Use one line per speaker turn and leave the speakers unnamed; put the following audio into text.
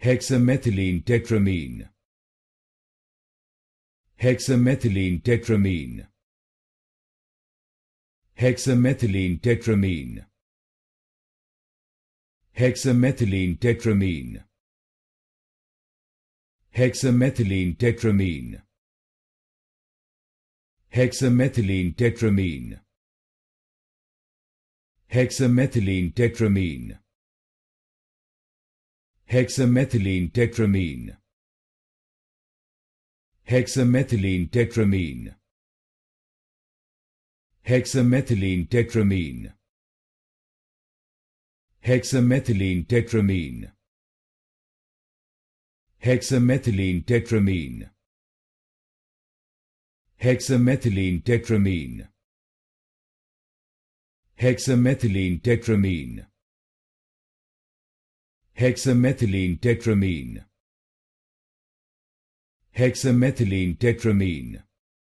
Hexamethylenetetramine. Hexamethylenetetramine. Hexamethylenetetramine. Hexamethylenetetramine. Hexamethylenetetramine. Hexamethylenetetramine. Hexamethylenetetramine. Hexamethylenetetramine. Hexamethylenetetramine. Hexamethylenetetramine. Hexamethylenetetramine. Hexamethylenetetramine. Hexamethylenetetramine. Hexamethylenetetramine. Hexamethylenetetramine. Hexamethylenetetramine.